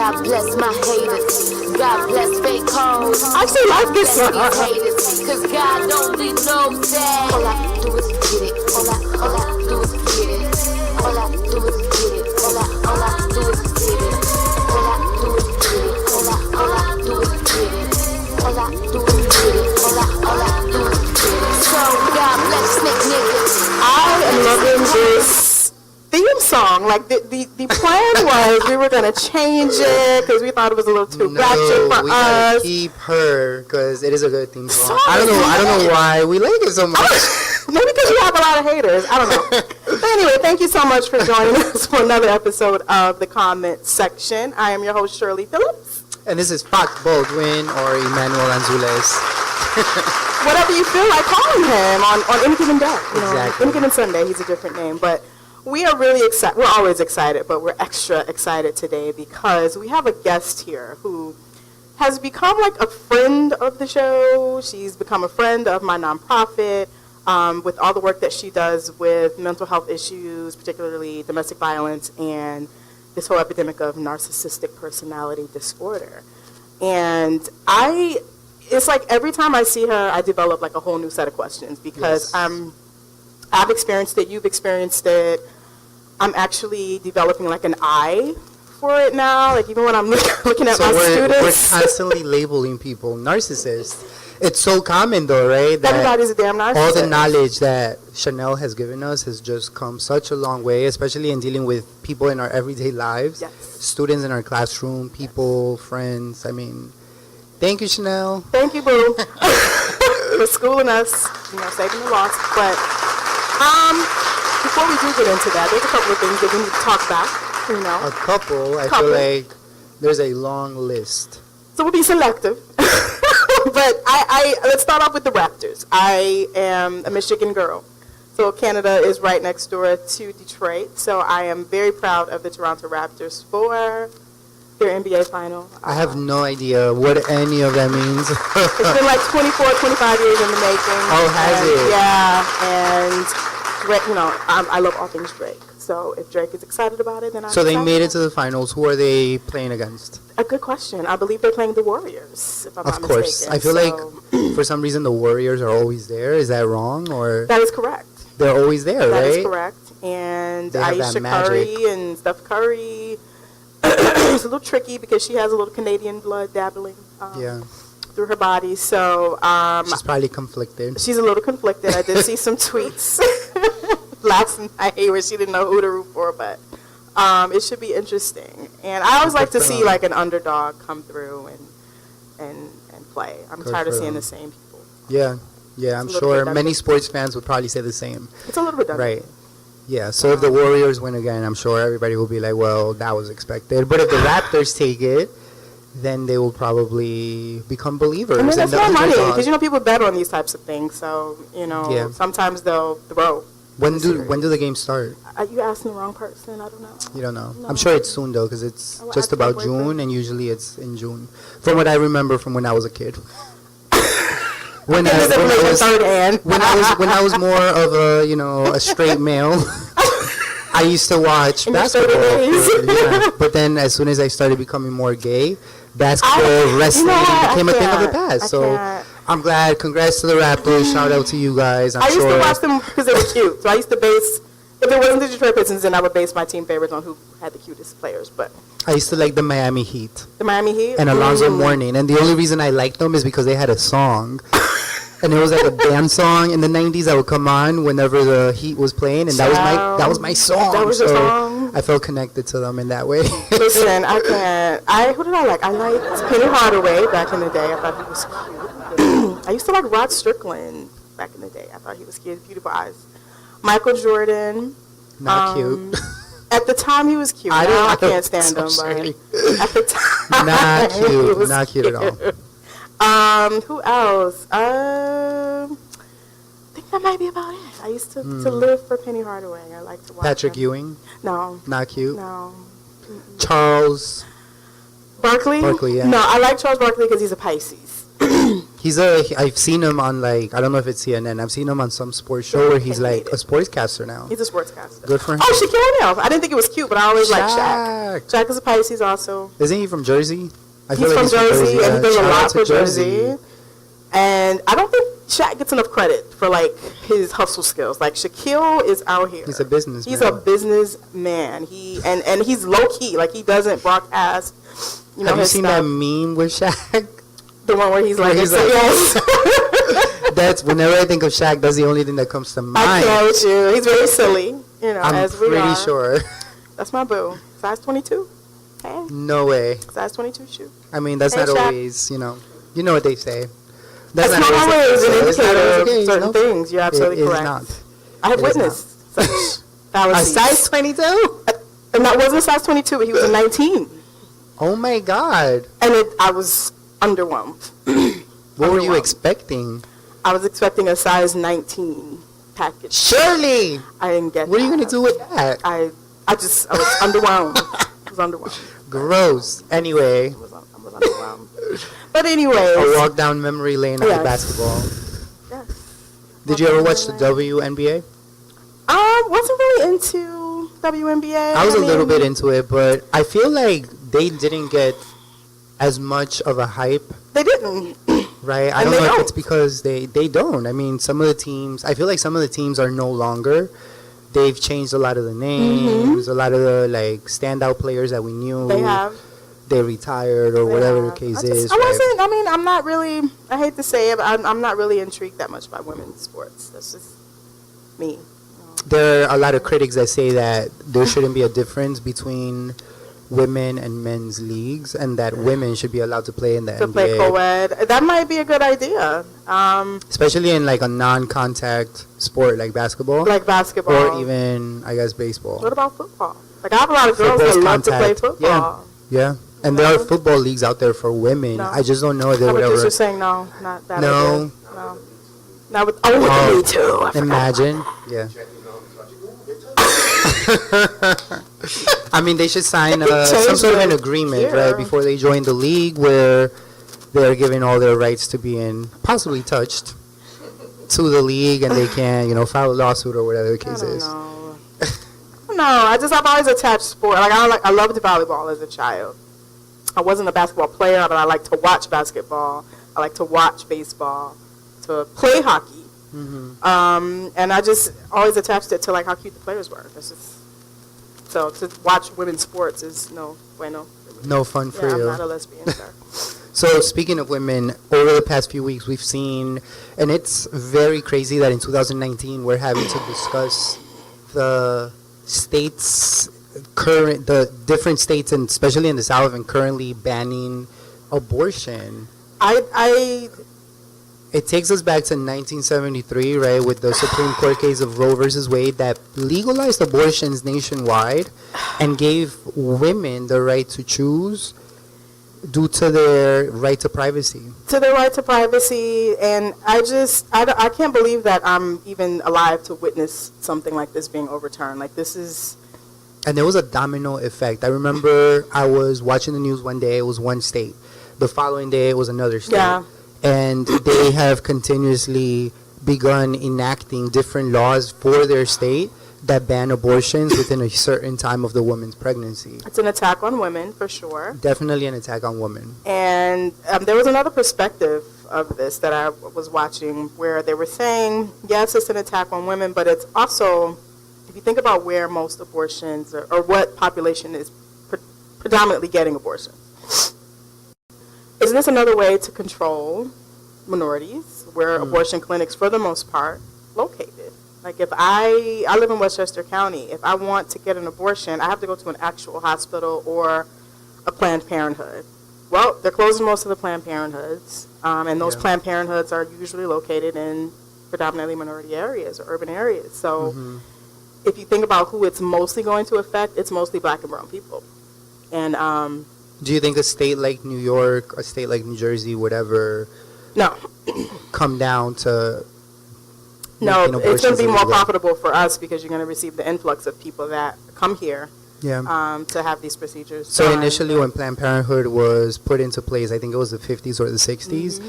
God bless my haters. God bless fake hoes. I actually like this Bless one. these haters, cause God only knows that. All I do is get it. All I do is get it. All I do is get it. All I do is get it. All I do is get it. All I do is get it. All I do is get it. All I do is get it. So God bless snake niggas. I am loving this theme song. Like the plan was we were gonna change it because we thought it was a little too ratchet for we us. gotta keep her because it is a good theme song. I don't know why we like it so much. Maybe because you have a lot of haters. I don't know. But anyway, thank you so much for joining us for another episode of the comment section. I am your host, Shirley Phillips. And this is Pat Baldwin or Emmanuel Anzules. Whatever you feel like calling him on any given day. You know, Exactly. any given Sunday, he's a different name. But we are really excited. We're always excited, but we're extra excited today because we have a guest here who has become like a friend of the show. She's become a friend of my nonprofit. With all the work that she does with mental health issues, particularly domestic violence and this whole epidemic of narcissistic personality disorder. And it's like every time I see her, I develop like a whole new set of questions because Yes. I've experienced it, you've experienced it. I'm actually developing like an eye for it now, like even when I'm looking at my students. We're constantly labeling people narcissists. It's so common though, right? That everybody's a damn narcissist. all the knowledge that Chanel has given us has just come such a long way, especially in dealing with people in our everyday lives. Yes. Students in our classroom, people, friends. I mean, thank you, Chanel. Thank you, boo, for schooling us, saving the lost. But before we do get into that, there's a couple of things that we need to talk about, A couple. I feel like there's a long list. So we'll be selective. But let's start off with the Raptors. I am a Michigan girl. So Canada is right next door to Detroit. So I am very proud of the Toronto Raptors for their NBA final. I have no idea what any of that means. It's been like 24, 25 years in the making. Oh, has it? Yeah, and Drake, I love all things Drake. So if Drake is excited about it, then I'm So they excited. made it to the finals. Who are they playing against? A good question. I believe they're playing the Warriors, if I'm not Of course. mistaken. I feel like for some reason the Warriors are always there. Is that wrong? Or that is correct. they're always there, That right? is correct. And They have that Aisha magic. Curry and Steph Curry. It's a little tricky because she has a little Canadian blood dabbling Yeah. through her body. So She's probably conflicted. she's a little conflicted. I did see some tweets last night where she didn't know who to root for, but it should be interesting. And I always like to see like an underdog come through and play. I'm Good tired of for seeing them. the same people. Yeah. Yeah, I'm It's a little sure bit many redundant. sports fans would probably say the same. It's a little redundant. Right. Yeah, so if the Warriors win again, I'm sure everybody will be like, well, that was expected. But if the Raptors take it, then they will probably become believers. I mean, that's the more money underdog. because people bet on these types of things. So Yeah. sometimes they'll throw. When do the games start? You asking the wrong person. I don't know. You don't know. No. I'm sure it's soon though, because it's I will just ask my about boyfriend. June, and usually it's in June. From what I remember from when I was a kid. when I was more of a straight male, I used to watch In your basketball. 30 days. Yeah. But then as soon as I started becoming more gay, basketball, wrestling became a thing of the past. So I'm glad. Congrats to the Raptors. Shout out to you guys. I used to watch them because they were cute. So I used to base, if it wasn't the Detroit Pistons, then I would base my team favorites on who had the cutest players. But I used to like the Miami Heat the Miami Heat and Alonzo Ooh. Mourning. And the only reason I liked them is because they had a song. And it was like a dance song in the 90s that would come on whenever the Heat was playing, and that was my song. That was your song. I felt connected to them in that way. Listen, I can't. Who did I like? I liked Penny Hardaway back in the day. I thought he was cute. I used to like Rod Strickland back in the day. I thought he was cute, beautiful eyes. Michael Jordan. Not cute. At the time, he was cute. Now I can't stand him. But at the time, Not he cute. was Not cute at all. Who else? I think that might be about it. I used to live for Penny Hardaway. I like to watch Patrick him. Ewing. No. Not cute. No. Charles Barkley? Barkley, yeah. No, I like Charles Barkley because he's a Pisces. I've seen him on like, I don't know if it's CNN. I've seen him on some sports show where he's like a sportscaster now. He's a sportscaster. Good for him. Oh, Shaquille O'Neal. I didn't think it was cute, but I always like Shaq. Shaq is a Pisces also. Isn't he from Jersey? He's from Jersey, and he does a lot for Jersey. And I don't think Shaq gets enough credit for like his hustle skills. Like Shaquille is out here. He's a businessman. He's a businessman. And he's low key. Like he doesn't broadcast. You know, have you seen stuff. that meme with Shaq? The one where he's like, yes. That's whenever I think of Shaq, that's the only thing that comes to mind. I can't with you. He's very silly. You know, I'm as we pretty are. sure. That's my boo. Size 22. Hey. No way. Size 22 shoe. I mean, that's not Shaq. always, you know what they say. That's not always an indicator of okay, certain things. You're absolutely correct. Not. I have witnessed such fallacies. A size 22? And that wasn't a size 22, but he was a 19. Oh my God. And I was underwhelmed. What were you expecting? I was expecting a size 19 package. Surely. I didn't get What that. are you going to do with that? I was underwhelmed. I was underwhelmed. Gross. Anyway. I was underwhelmed. But anyway. A walk down memory lane of basketball. Yes. Did you ever watch the WNBA? I wasn't really into WNBA. I was a little bit into it, but I feel like they didn't get as much of a hype. They didn't. Right? I don't know if it's because they don't. I mean, some of the teams, I feel like some of the teams are no longer. They've changed a lot of the names, a lot of the like standout players that we knew. They have. They retired or whatever the case is. I'm not really, I hate to say it, but I'm not really intrigued that much by women's sports. That's just me. There are a lot of critics that say that there shouldn't be a difference between women and men's leagues, and that women should be allowed to play in the NBA. To play co-ed. That might be a good idea. Especially in like a non-contact sport like basketball. Or even, I guess, baseball. What about football? Like I have a lot of girls that love to play football. Yeah. And there are football leagues out there for women. No. I just don't know if they would ever. You're saying no, not that. No. No. Not with me too. Imagine. Yeah. I mean, they should sign some sort of an agreement, right, before they join the league, where they're given all their rights to being possibly touched to the league, and they can, file a lawsuit or whatever the case is. No, I've always attached sport. I loved volleyball as a child. I wasn't a basketball player, but I like to watch basketball. I like to watch baseball, to play hockey. Mm-hmm. And I just always attached it to like how cute the players were. So to watch women's sports is no bueno. No fun for you. I'm not a lesbian. So speaking of women, over the past few weeks we've seen, and it's very crazy that in 2019 we're having to discuss the different states, and especially in the South, and currently banning abortion. It takes us back to 1973, right, with the Supreme Court case of Roe versus Wade that legalized abortions nationwide and gave women the right to choose due to their right to privacy. To their right to privacy, and I can't believe that I'm even alive to witness something like this being overturned. Like this is... And there was a domino effect. I remember I was watching the news one day, it was one state. The following day, it was another state. Yeah. And they have continuously begun enacting different laws for their state that ban abortions within a certain time of the woman's pregnancy. It's an attack on women, for sure. Definitely an attack on women. And there was another perspective of this that I was watching where they were saying, yes, it's an attack on women, but it's also, if you think about where most abortions or what population is predominantly getting abortions, isn't this another way to control minorities where abortion clinics, for the most part, located? Like if I live in Westchester County, if I want to get an abortion, I have to go to an actual hospital or a Planned Parenthood. Well, they're closing most of the Planned Parenthoods, and those Planned Parenthoods are usually located in predominantly minority areas or urban areas. So if you think about who it's mostly going to affect, it's mostly black and brown people. And do you think a state like New York, a state like New Jersey would ever come down to... No, it's going to be more profitable for us because you're going to receive the influx of people that come here to have these procedures. So initially when Planned Parenthood was put into place, I think it was the 50s or the 60s,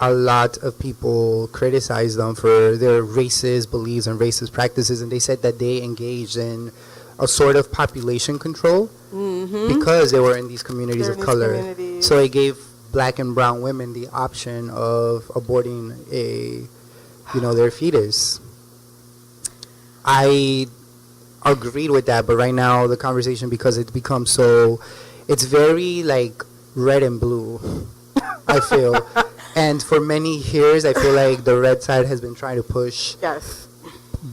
a lot of people criticized them for their racist beliefs and racist practices, and they said that they engaged in a sort of population control because they were in these communities They're of in these color. communities. So it gave black and brown women the option of aborting their fetus. I agreed with that, but right now the conversation, because it becomes so, it's very like red and blue, I feel. And for many years, I feel like the red side has been trying to push Yes.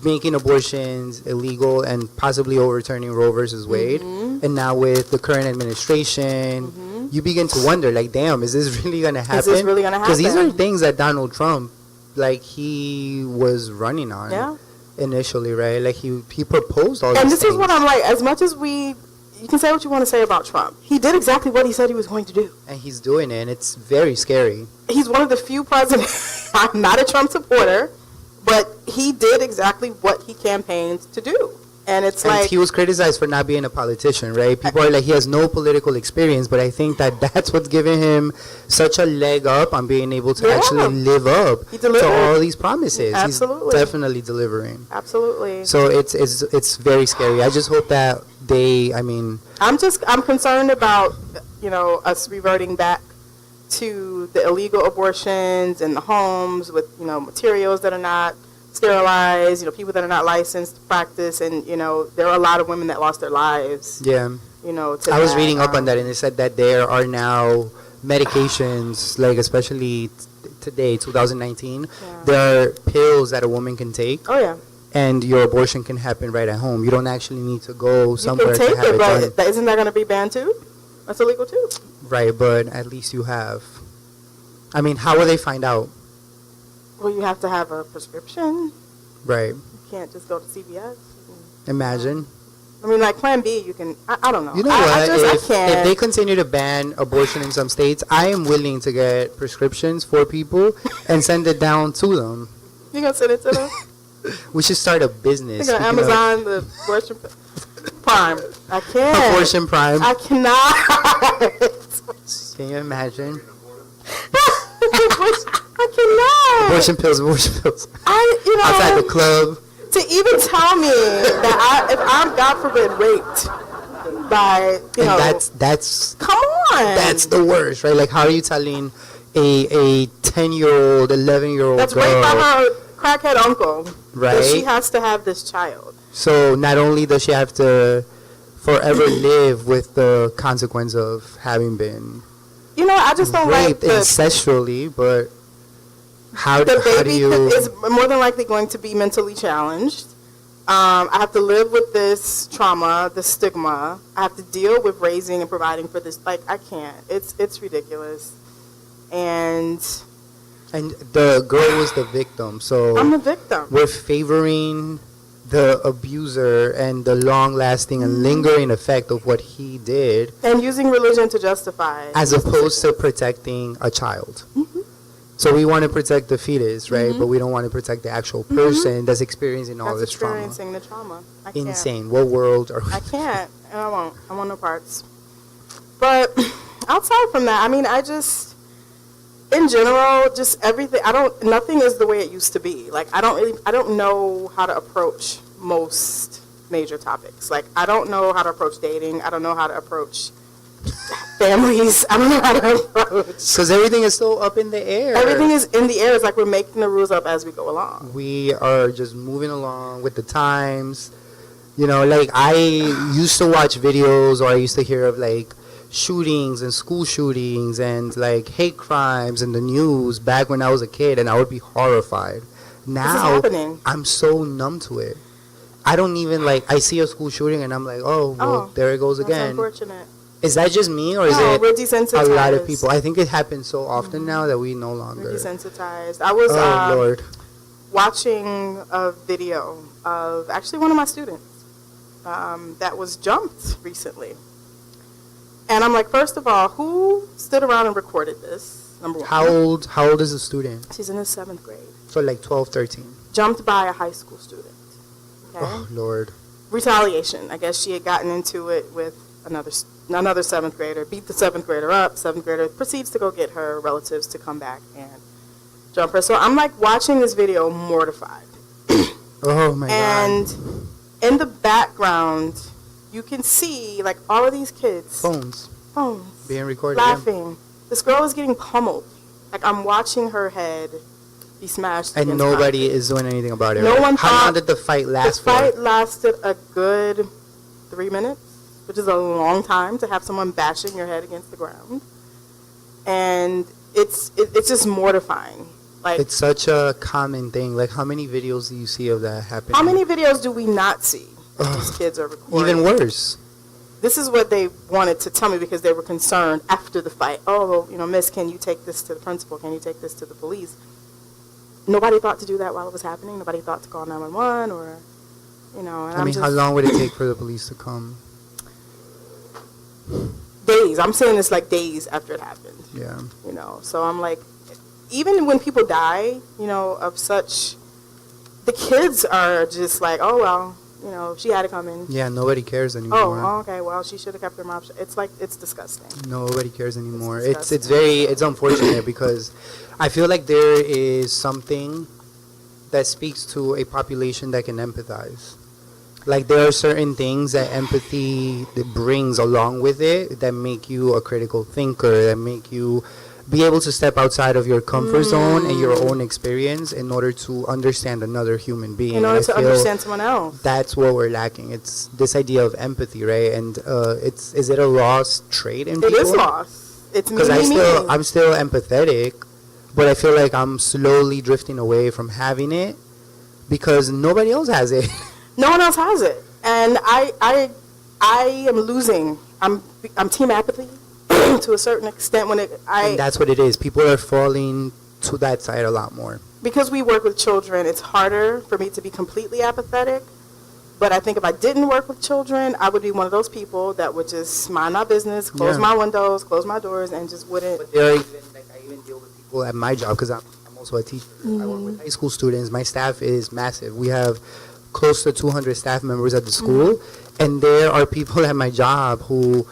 making abortions illegal and possibly overturning Roe versus Wade. And now with the current administration, you begin to wonder, like, damn, is this really going to happen? Is this really gonna Because these are happen? things that Donald Trump, like, he was running on Yeah. initially, right? Like, he proposed all And these this is what things. I'm like. As much as you can say what you want to say about Trump, he did exactly what he said he was going to do. And he's doing it, and it's very scary. He's one of the few presidents. I'm not a Trump supporter, but he did exactly what he campaigned to do. And it's And like, he was criticized for not being a politician, right? People are like, he has no political experience, but I think that that's what's giving him such a leg up on being able to Yeah. actually live up He to delivered. all these promises. Absolutely. He's definitely delivering. absolutely. So it's very scary. I just hope that I'm concerned about, us reverting back to the illegal abortions in the homes with, materials that are not sterilized, people that are not licensed to practice. And, there are a lot of women that lost their lives, yeah. to I was that. reading up on that, and it said that there are now medications, like especially today, 2019, Yeah. there are pills that a woman can take. Oh, yeah. And your abortion can happen right at home. You don't actually need to go You somewhere can to take have it, it done. but isn't that going to be banned too? That's illegal too. Right, but at least you have. I mean, how will they find out? Well, you have to have a prescription. Right. You can't just go to CVS. Imagine. I mean, like Plan B, you can. I don't know. You know I what? If can't. they continue to ban abortion in some states, I am willing to get prescriptions for people and send it down to them. You gonna send it to them? We should start a business. You're gonna speaking of Amazon the abortion Prime. I can't. Abortion Prime. I cannot. Can you imagine? I cannot. Abortion pills. Outside the club. To even tell me that if I'm, God forbid, raped by, And that's come on. That's the worst, right? Like, how are you telling a 10-year-old, 11-year-old That's girl? raped by her crackhead uncle. Right. That she has to have this child. So not only does she have to forever live with the consequence of having been I just don't like raped the incestually, but how do baby you? is more than likely going to be mentally challenged. I have to live with this trauma, this stigma. I have to deal with raising and providing for this. Like, I can't. It's ridiculous. And the girl was the victim, so I'm the victim. we're favoring the abuser and the long-lasting and lingering effect of what he did, And using religion to justify it. as opposed to protecting a child. Mm-hmm. So we want to protect the fetus, right? But we don't want to protect the actual person that's experiencing all That's this trauma. experiencing the trauma. I can't. Insane. What world are we? I can't. And I won't. I want no parts. But outside from that, I mean, in general, just everything, nothing is the way it used to be. Like, I don't know how to approach most major topics. Like, I don't know how to approach dating. I don't know how to approach families. I don't know how to approach. Because everything is so up in the air. Everything is in the air. It's like we're making the rules up as we go along. We are just moving along with the times. Like, I used to watch videos, or I used to hear of, like, shootings and school shootings and, like, hate crimes in the news back when I was a kid, and I would be horrified. Now, happening. I'm so numb to it. I don't even, like, I see a school shooting, and I'm like, oh, well, there it goes That's again. unfortunate. Is that just me, or is No, it we're desensitized. a lot of people? I think it happens so often now that we no We're longer. desensitized. I was Oh, Lord. watching a video of actually one of my students that was jumped recently. And I'm like, first of all, who stood around and recorded this? Number one. How old is the student? She's in the 7th grade. So like 12, 13. Jumped by a high school student. Okay. Oh, Lord. Retaliation. I guess she had gotten into it with another 7th grader, beat the 7th grader up. 7th grader proceeds to go get her relatives to come back and jumper. So I'm like watching this video mortified. Oh my and god. in the background, you can see like all of these kids. Phones being recorded. Laughing. This girl is getting pummeled. Like I'm watching her head be smashed. And nobody is doing anything about it. No right? one How long did the fight last for? The fight lasted a good 3 minutes, which is a long time to have someone bashing your head against the ground. And it's just mortifying. Like, it's such a common thing. Like, how many videos do you see of that happening? how many videos do we not see? These kids are recording. Even worse. This is what they wanted to tell me because they were concerned after the fight. Oh, miss, can you take this to the principal? Can you take this to the police? Nobody thought to do that while it was happening. Nobody thought to call 911 or, And I mean, how long would it take for the police to come? Days. I'm saying this like days after it happened. Yeah. So I'm like, even when people die, of such, the kids are just like, oh, well, she had to come in. Yeah, nobody cares anymore. Oh, okay, well, she should have kept her mouth shut. It's like, it's disgusting. Nobody cares anymore. It's It's unfortunate because I feel like there is something that speaks to a population that can empathize. Like, there are certain things that empathy that brings along with it that make you a critical thinker, that make you be able to step outside of your comfort zone and your own experience in order to understand another human being. In order to understand someone else. That's what we're lacking. It's this idea of empathy, right? And is it a lost trait in people? It is lost. It's because I'm still empathetic, but I feel like I'm slowly drifting away from having it because nobody else has it. No one else has it, and I am losing. I'm team apathy to a certain extent and that's what it is. People are falling to that side a lot more. Because we work with children, it's harder for me to be completely apathetic. But I think if I didn't work with children, I would be one of those people that would just mind my business, close my windows, close my doors, and just wouldn't. But there are I even deal with people at my job because I'm also a teacher. I work with high school students. My staff is massive. We have close to 200 staff members at the school, and there are people at my job who,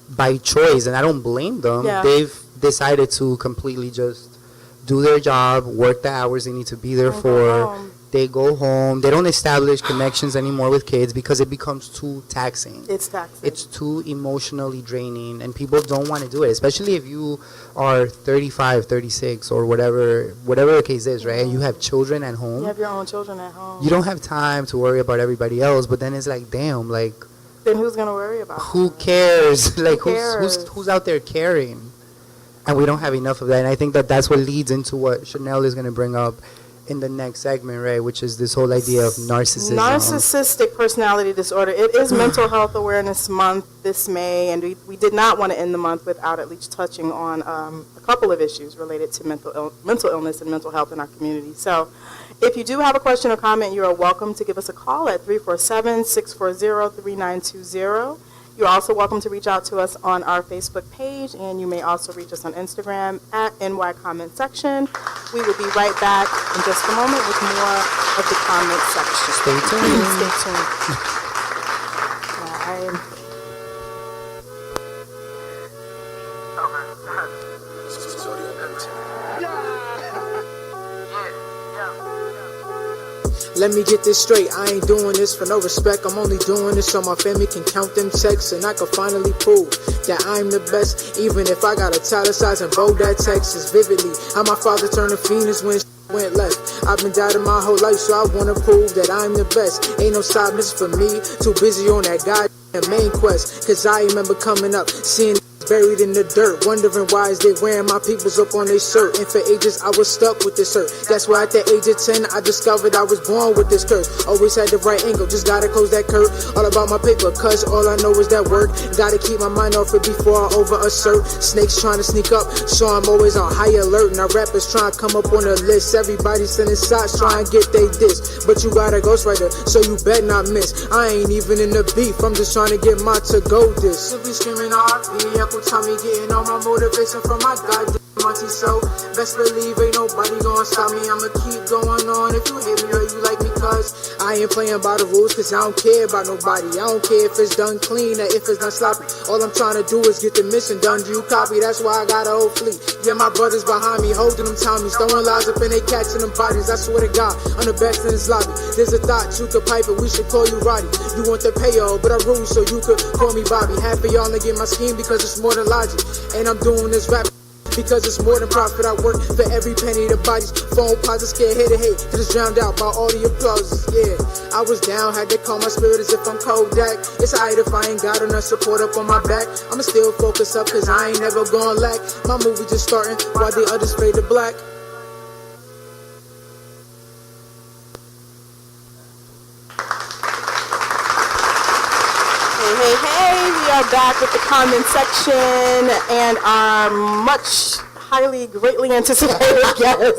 by choice, and I don't blame them, they've decided to completely just do their job, work the hours they need to be there for. They go home. They don't establish connections anymore with kids because it becomes too taxing. It's taxing. It's too emotionally draining, and people don't want to do it, especially if you are 35, 36, or whatever the case is, right? And you have children at home. You have your own children at home. You don't have time to worry about everybody else, but then it's like, damn, like... Then who's going to worry about who cares? Like, who's out there caring? And we don't have enough of that, and I think that's what leads into what Chanel is going to bring up in the next segment, right, which is this whole idea of narcissism. Narcissistic personality disorder. It is Mental Health Awareness Month this May, and we did not want to end the month without at least touching on a couple of issues related to mental illness and mental health in our community. So if you do have a question or comment, you are welcome to give us a call at 347-640-3920. You're also welcome to reach out to us on our Facebook page, and you may also reach us on Instagram at NY Comment Section. We will be right back in just a moment with more of the comment section. Stay tuned. Stay tuned. Let me get this straight, I ain't doing this for no respect. I'm only doing this so my family can count them checks, and I can finally prove that I'm the best. Even if I got italicized and bold that text is vividly how my father turned a phoenix when went left. I've been doubting my whole life, so I wanna prove that I'm the best. Ain't no side mission for me, too busy on that goddamn main quest. Cause I remember coming up, seeing buried in the dirt, wondering why is they wearing my peoples up on their shirt. And for ages I was stuck with this hurt. That's why at the age of 10 I discovered I was born with this curse. Always had the right angle, just gotta close that curve. All about my paper, cause all I know is that work. Gotta keep my mind off it before I over assert. Snakes trying to sneak up, so I'm always on high alert. Now rappers trying to come up on the list. Everybody sending shots trying to get they diss. But you got a ghostwriter, so you bet not miss. I ain't even in the beef, I'm just trying to get my to-go diss. Simply screaming RP, Tommy getting all my motivation from my goddamn auntie, so best believe ain't nobody gonna stop me. I'ma keep going on. If you hate me or you like me, cause I ain't playing by the rules, cause I don't care about nobody. I don't care if it's done clean or if it's done sloppy. All I'm trying to do is get the mission done. Do you copy? That's why I got a whole fleet. Yeah, my brothers behind me, holding them Tommies, throwing lies up and they catching them bodies. I swear to God, I'm the best in this lobby. There's a thought you could pipe it, we should call you Roddy. You want the payo, but I rule so you could call me Bobby. Half of y'all get my scheme because it's more than logic. And I'm doing this rap because it's more than profit. I work for every penny. The bodies, phone pods, scared hate to hate, cause it's drowned out by all the applauses. Yeah, I was down, had to call my spirit as if I'm Kodak. It's alright if I ain't got enough support up on my back. I'ma still focus up cause I ain't never gonna lack. My movie just starting while the others fade to black. Hey, we are back with the comment section and our much greatly anticipated guest,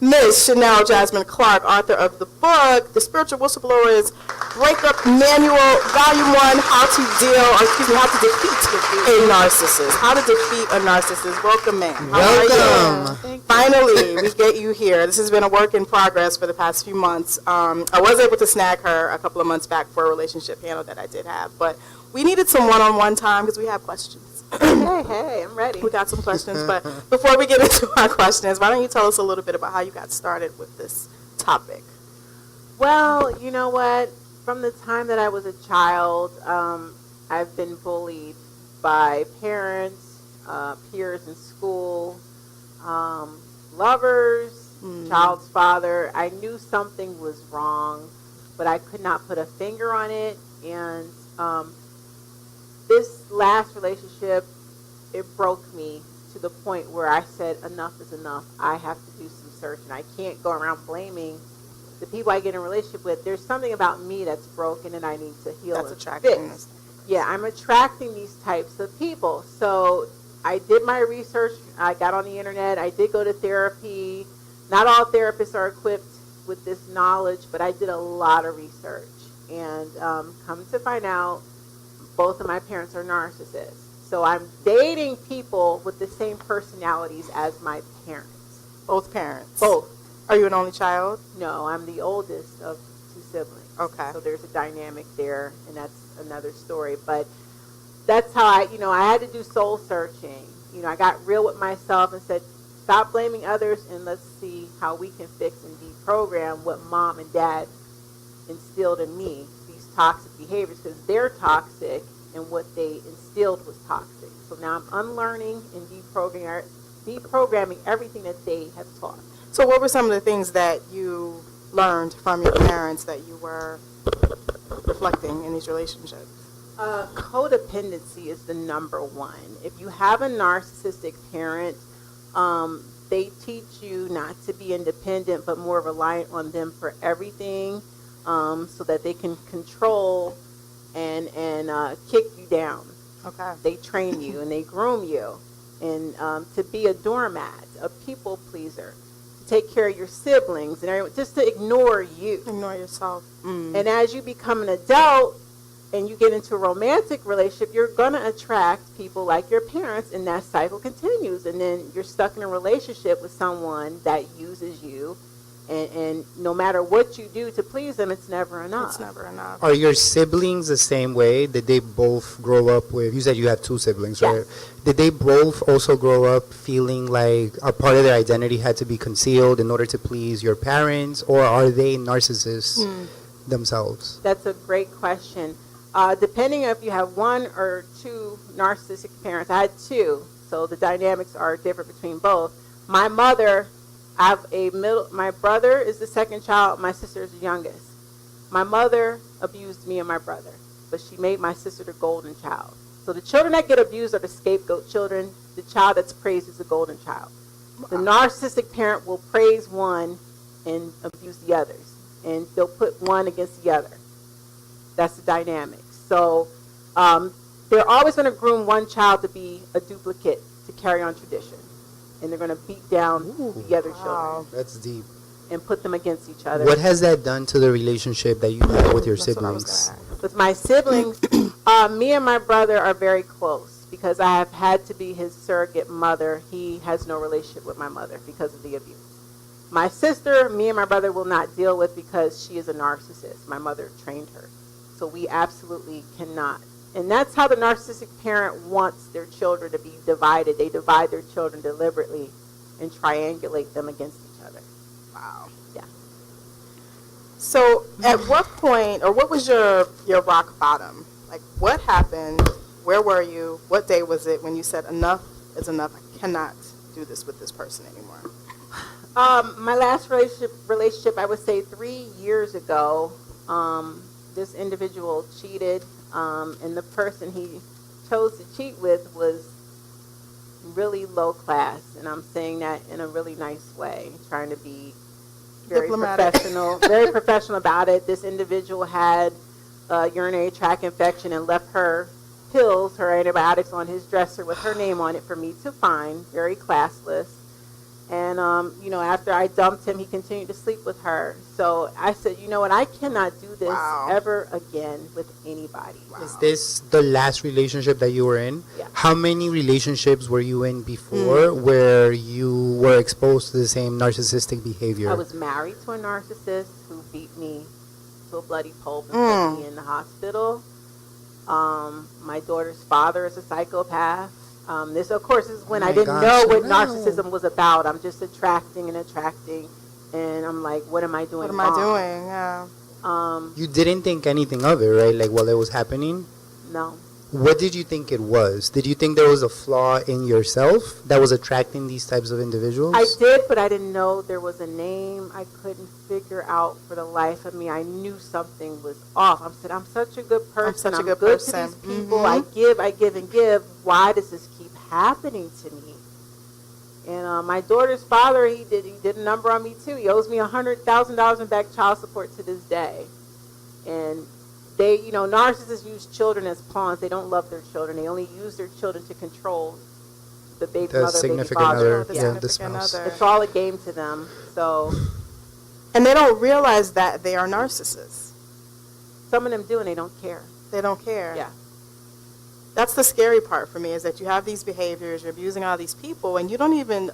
Miss Chanel Jasmin Clark, author of the book, The Spiritual Whistleblowers Breakup Manual, Volume 1, How to Defeat a Narcissist. How to Defeat a Narcissist. Welcome, ma'am. Welcome. Finally, we get you here. This has been a work in progress for the past few months. I was able to snag her a couple of months back for a relationship panel that I did have, but we needed some one-on-one time because we have questions. Hey, I'm ready. We got some questions, but before we get into our questions, why don't you tell us a little bit about how you got started with this topic? Well, you know what? From the time that I was a child, I've been bullied by parents, peers in school, lovers, child's father. I knew something was wrong, but I could not put a finger on it. And this last relationship, it broke me to the point where I said, enough is enough. I have to do some searching. I can't go around blaming the people I get in a relationship with. There's something about me that's broken and I need to heal. That's and attracting. fix. Yeah, I'm attracting these types of people. So I did my research. I got on the internet. I did go to therapy. Not all therapists are equipped with this knowledge, but I did a lot of research. And come to find out, both of my parents are narcissists. So I'm dating people with the same personalities as my parents. Both parents? Both. Are you an only child? No, I'm the oldest of two siblings. Okay. So there's a dynamic there, and that's another story. But that's how I had to do soul searching. I got real with myself and said, stop blaming others and let's see how we can fix and deprogram what mom and dad instilled in me, these toxic behaviors, because they're toxic and what they instilled was toxic. So now I'm unlearning and deprogramming everything that they have taught. So what were some of the things that you learned from your parents that you were reflecting in these relationships? Codependency is the number one. If you have a narcissistic parent, they teach you not to be independent but more reliant on them for everything, so that they can control and kick you down. Okay. They train you and they groom you, and to be a doormat, a people pleaser, to take care of your siblings and everyone, just to ignore you. Ignore yourself. And as you become an adult and you get into a romantic relationship, you're going to attract people like your parents, and that cycle continues. And then you're stuck in a relationship with someone that uses you, and no matter what you do to please them, it's never enough. It's never enough. Are your siblings the same way? Did they both grow up with, you said you have two siblings, right? Yes. Did they both also grow up feeling like a part of their identity had to be concealed in order to please your parents, or are they narcissists themselves? That's a great question. Depending on if you have one or two narcissistic parents, I had two, so the dynamics are different between both. My mother, my brother is the second child, my sister is the youngest. My mother abused me and my brother, but she made my sister the golden child. So the children that get abused are the scapegoat children. The child that's praised is the golden child. The narcissistic parent will praise one and abuse the others, and they'll put one against the other. That's the dynamic. So they're always going to groom one child to be a duplicate to carry on tradition. And they're going to beat down the other children. That's deep. And put them against each other. What has that done to the relationship that you have with your That's what I was siblings? gonna ask. With my siblings, me and my brother are very close because I have had to be his surrogate mother. He has no relationship with my mother because of the abuse. My sister, me and my brother will not deal with because she is a narcissist. My mother trained her. So we absolutely cannot. And that's how the narcissistic parent wants their children to be divided. They divide their children deliberately and triangulate them against each other. Wow. Yeah. So at what point, or what was your rock bottom? Like, what happened? Where were you? What day was it when you said enough is enough? I cannot do this with this person anymore. My last relationship, I would say 3 years ago, this individual cheated, and the person he chose to cheat with was really low class, and I'm saying that in a really nice way, trying to be very Diplomatic. professional, very professional about it. This individual had a urinary tract infection and left her pills, her antibiotics on his dresser with her name on it for me to find, very classless. And, after I dumped him, he continued to sleep with her. So I said, you know what, I cannot do this Wow. ever again with anybody. Is this the last relationship that you were in? Yeah. How many relationships were you in before where you were exposed to the same narcissistic behavior? I was married to a narcissist who beat me to a bloody pulp and put me in the hospital. My daughter's father is a psychopath. This, of course, is when Oh I my didn't gosh, know what no. narcissism was about. I'm just attracting, and I'm like, what am I doing? What am I wrong? doing? Yeah. You didn't think anything of it, right? Like, while it was happening? No. What did you think it was? Did you think there was a flaw in yourself that was attracting these types of individuals? I did, but I didn't know there was a name. I couldn't figure out for the life of me. I knew something was off. I said, I'm such a good person. such a I'm good good person. to these people. Mhm. I give and give. Why does this keep happening to me? And my daughter's father, he did a number on me too. He owes me $100,000 in back child support to this day. And they, narcissists use children as pawns. They don't love their children. They only use their children to control the baby The mother, baby significant father. other, The yeah, the significant spouse. other. It's all a game to them. So And they don't realize that they are narcissists. some of them do, and they don't care. They don't care. Yeah. That's the scary part for me, is that you have these behaviors, you're abusing all these people, and you don't even,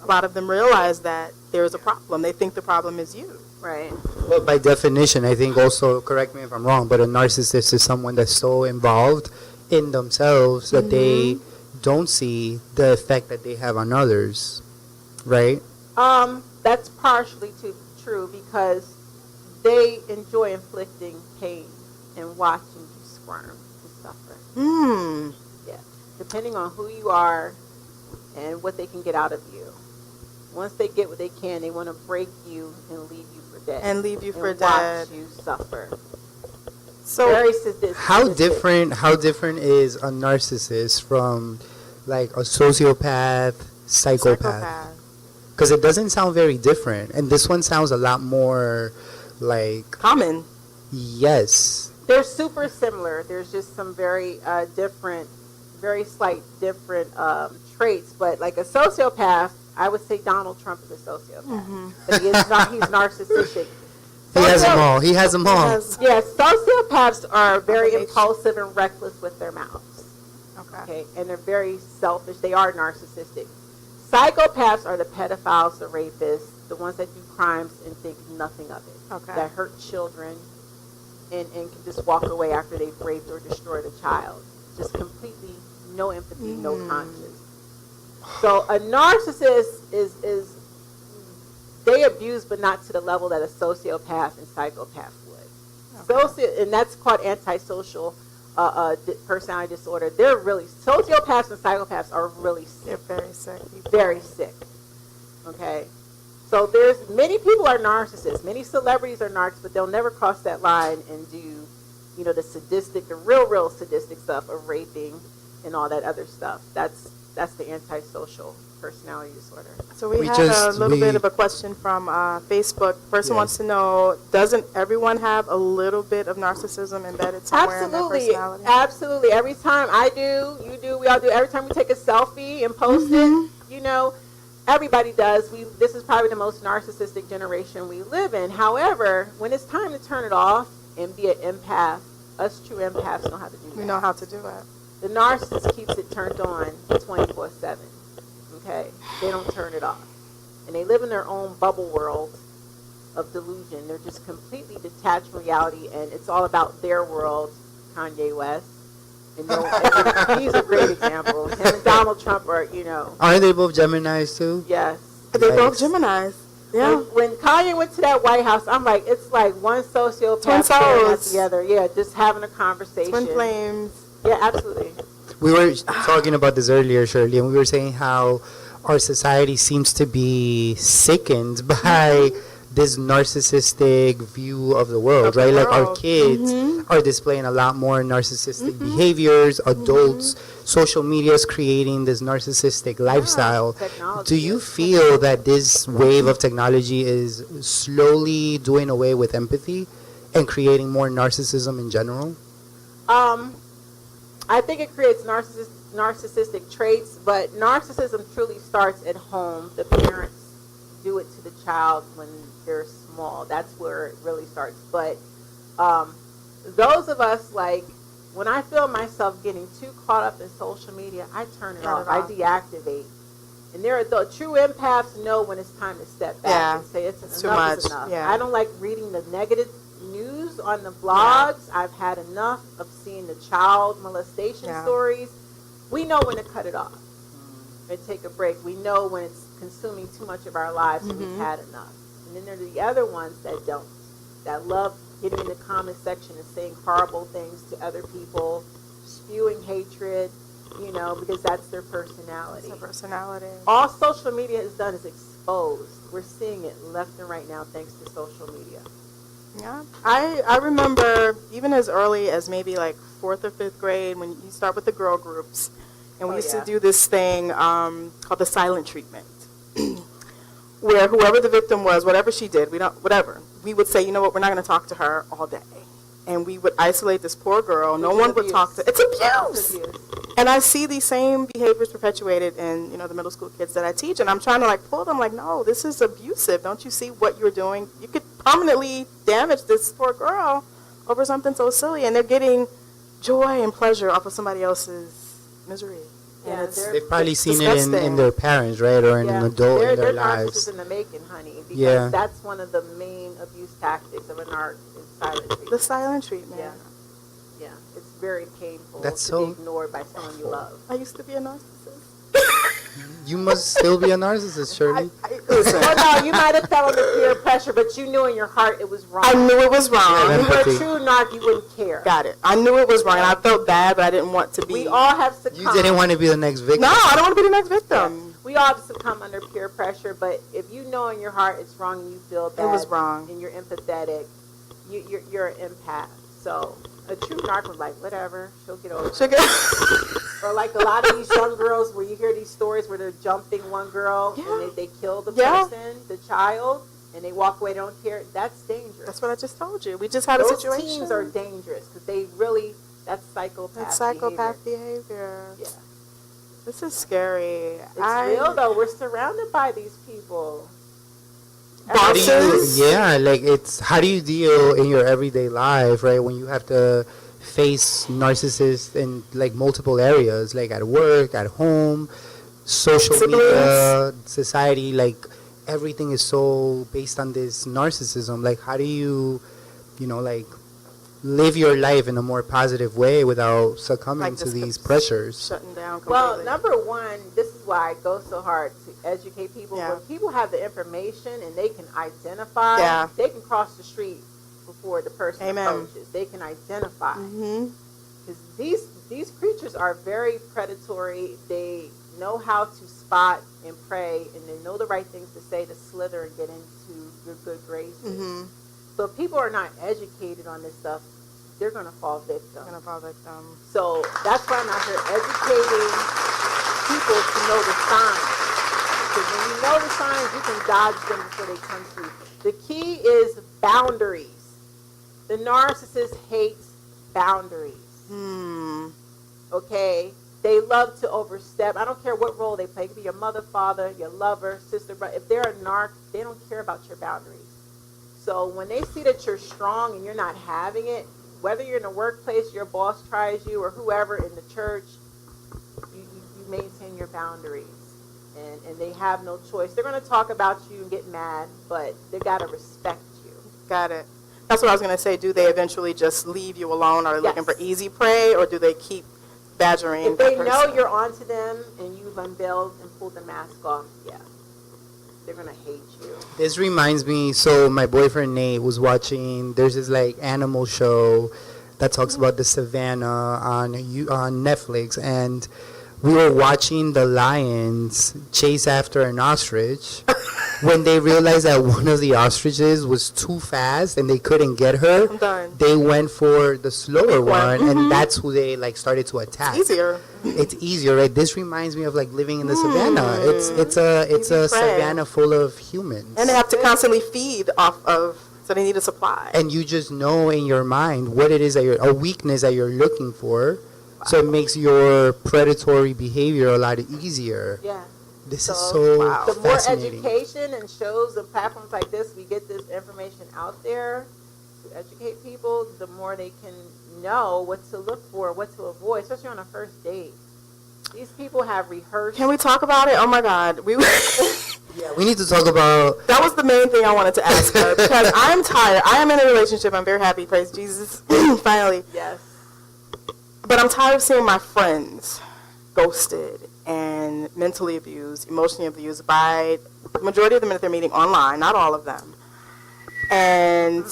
a lot of them realize that there's a problem. They think the problem is you. Right. Well, by definition, I think also, correct me if I'm wrong, but a narcissist is someone that's so involved in themselves that they don't see the effect that they have on others, right? That's partially true because they enjoy inflicting pain and watching you squirm and suffer. Hmm. Yeah. Depending on who you are and what they can get out of you. Once they get what they can, they want to break you and leave you for dead. And leave you for and dead. watch you suffer. So, Very sadistic. How different is a narcissist from like a sociopath, psychopath? Because it doesn't sound very different, and this one sounds a lot more like Common. yes. They're super similar. There's just some very different, very slight different traits. But like a sociopath, I would say Donald Trump is a sociopath. But he is not. He's narcissistic. He has them Socio- all. He has them all. Yes. Yes, sociopaths are very Combination. impulsive and reckless with their mouths. Okay. Okay, and they're very selfish. They are narcissistic. Psychopaths are the pedophiles, the rapists, the ones that do crimes and think nothing of it. Okay. That hurt children and can just walk away after they've raped or destroyed a child. Just completely no empathy, no conscience. So a narcissist is they abuse, but not to the level that a sociopath and psychopath would. And that's called antisocial personality disorder. They're really, sociopaths and psychopaths are really They're sick. very sick people. Very sick. Okay? So there's, many people are narcissists. Many celebrities are narcs, but they'll never cross that line and do, the sadistic, the real sadistic stuff of raping and all that other stuff. That's the antisocial personality disorder. So we We had just- a little we- bit of a question from Facebook. Person Yes. wants to know, doesn't everyone have a little bit of narcissism embedded somewhere in their Absolutely. personality? Absolutely. Every time I do, you do, we all do. Every time we take a selfie and post it, everybody does. This is probably the most narcissistic generation we live in. However, when it's time to turn it off and be an empath, us true empaths know how to do that. We know how to do it. The narcissist keeps it turned on 24/7. Okay? They don't turn it off. and they live in their own bubble world of delusion. They're just completely detached from reality, and it's all about their world. Kanye West, and he's a great example. Him and Donald Trump are, Aren't they both Geminis too? yes. They're both Geminis. Yeah. When Kanye went to that White House, I'm like, it's like one sociopath Twin staring at souls. the other. Yeah, just having a conversation. Twin flames. Yeah, absolutely. We were talking about this earlier, Shirley, and we were saying how our society seems to be sickened by this narcissistic view of the world, Of the right? Like our world. kids are displaying a lot more narcissistic behaviors, adults, social media is creating this narcissistic lifestyle. Technology Do you is- feel that this wave of technology is slowly doing away with empathy and creating more narcissism in general? I think it creates narcissistic traits, but narcissism truly starts at home. The parents do it to the child when they're small. That's where it really starts. But those of us, like, when I feel myself getting too caught up in social media, I turn it off. I deactivate. And there are the true empaths know when it's time to step back Yeah. and say It's too enough is much. enough. Yeah. I don't like reading the negative news on the blogs. I've had enough of seeing the child molestation Yeah. stories. We know when to cut it off and take a break. We know when it's consuming too much of our lives and we've had enough. And then there are the other ones that don't, that love getting in the comment section and saying horrible things to other people, spewing hatred, because that's their personality. It's a personality. All social media has done is exposed. We're seeing it left and right now thanks to social media. Yeah, I remember even as early as maybe like 4th or 5th grade when you start with the girl groups, and we used to do this thing called the silent treatment, where whoever the victim was, whatever she did, we would say, you know what, we're not going to talk to her all day, and we would isolate this poor girl. No one would talk to. It's abuse. It's abuse. And I see these same behaviors perpetuated in, the middle school kids that I teach, and I'm trying to like pull them like, no, this is abusive. Don't you see what you're doing? You could permanently damage this poor girl over something so silly, and they're getting joy and pleasure off of somebody else's misery. And Yeah, it's they're- Probably it's seen it in disgusting. their parents, right, or in an adult in their they're lives. narcissists in the making, honey, because Yeah. that's one of the main abuse tactics of a narc is silent treatment. The silent treatment. Yeah. Yeah, it's very painful That's to so- be ignored by someone you love. I used to be a narcissist. You must still be a narcissist, Shirley. Listen, Well, no, you might have felt under peer pressure, but you knew in your heart it was wrong. I knew it was wrong. Yeah, If you were a empathy. true narc, you wouldn't care. Got it. I knew it was wrong, and I felt bad, but I didn't want to be. We all have succumbed. You didn't want to be the next victim. No, I don't want to be the next victim. We all have succumb under peer pressure, but if you know in your heart it's wrong and you feel bad, was wrong. and you're empathetic, you're an empath. So a true narc was like, whatever, she'll get over it. Sugar. Or like a lot of these young girls where you hear these stories where they're jumping one girl Yeah. and they kill the Yeah. person, the child, and they walk away, don't care. That's dangerous. That's what I just told you. We just had a Those situation. teens are dangerous because they really, that's psychopath. That's psychopath behavior. Yeah. This is scary. It's real though. We're surrounded by these people. How do you, Bosses. how do you deal in your everyday life, right, when you have to face narcissists in like multiple areas, like at work, at home, social media, society, like everything is so based on this narcissism. Like, how do you, like live your life in a more positive way without succumbing Like to this these could- pressures? Shutting down completely. Well, number one, this is why I go so hard to educate people. Yeah. When people have the information and they can identify, Yeah. they can cross the street before the person Amen. approaches. They can identify. Mm-hmm. Because these creatures are very predatory. They know how to spot and prey, and they know the right things to say to slither and get into your good graces. Mm-hmm. So if people are not educated on this stuff, they're going to fall victim. Gonna fall victim. So that's why I'm out here educating people to know the signs. Because when you know the signs, you can dodge them before they come to you. The key is boundaries. The narcissist hates boundaries. Okay? They love to overstep. I don't care what role they play. It could be your mother, father, your lover, sister, but if they're a narc, they don't care about your boundaries. So when they see that you're strong and you're not having it, whether you're in the workplace, your boss tries you, or whoever in the church, you maintain your boundaries. and they have no choice. They're going to talk about you and get mad, but they got to respect you. Got it. That's what I was going to say. Do they eventually just leave you alone? Are they looking for Yes. easy prey, or do they keep badgering If they that know person? you're onto them and you've unveiled and pulled the mask off, yeah, they're going to hate you. This reminds me, so my boyfriend Nate was watching, there's this like animal show that talks about the savannah on Netflix, and we were watching the lions chase after an ostrich when they realized that one of the ostriches was too fast and they couldn't get her. I'm done. They went for the slower one, Mm-hmm. and that's who they like started to attack. Easier. It's easier, right? This reminds me of like living in the savannah. It's a Easy prey. savannah full of humans. And they have to constantly feed off of, so they need a supply. And you just know in your mind what it is that a weakness that you're looking for. So it makes your predatory behavior a lot easier. Yeah. This So, is so The more fascinating. education and shows and platforms like this, we get this information out there to educate people, the more they can know what to look for, what to avoid, especially on a first date. These people have rehearsed. Can we talk about it? Oh my God. Yeah, we need to talk about. That was the main thing I wanted to ask her, because I'm tired. I am in a relationship. I'm very happy. Praise Jesus. Finally. Yes. But I'm tired of seeing my friends ghosted and mentally abused, emotionally abused by the majority of the men that they're meeting online, not all of them. And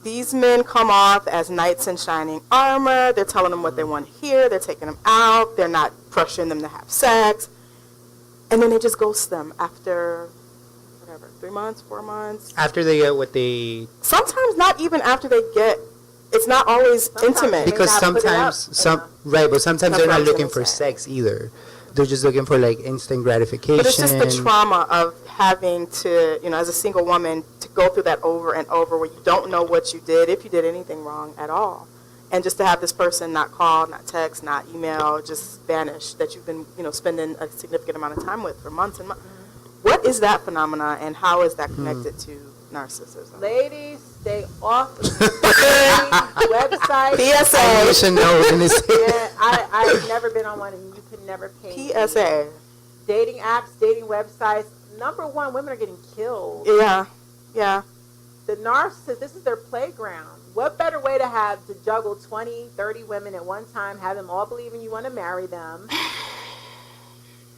these men come off as knights in shining armor. They're telling them what they want to hear. They're taking them out. They're not pressuring them to have sex. And then they just ghost them after, whatever, 3 months, 4 months. After they get what they. Sometimes not even after they get, it's not always Sometimes intimate. they Because gotta put it sometimes, up, right, but sometimes That's they're what I not was looking gonna for say. sex either. They're just looking for like instant gratification. But it's just the trauma of having to, as a single woman, to go through that over and over where you don't know what you did, if you did anything wrong at all. And just to have this person not call, not text, not email, just vanish, that you've been, spending a significant amount of time with for months and months. What is that phenomena, and how is that connected to narcissism? Ladies, stay off of the website. PSA. You should know in this. Yeah, I've never been on one, and you can never pay me. PSA. Dating apps, dating websites. Number one, women are getting killed. Yeah. Yeah. The narcissist, this is their playground. What better way to juggle 20, 30 women at one time, have them all believing you want to marry them?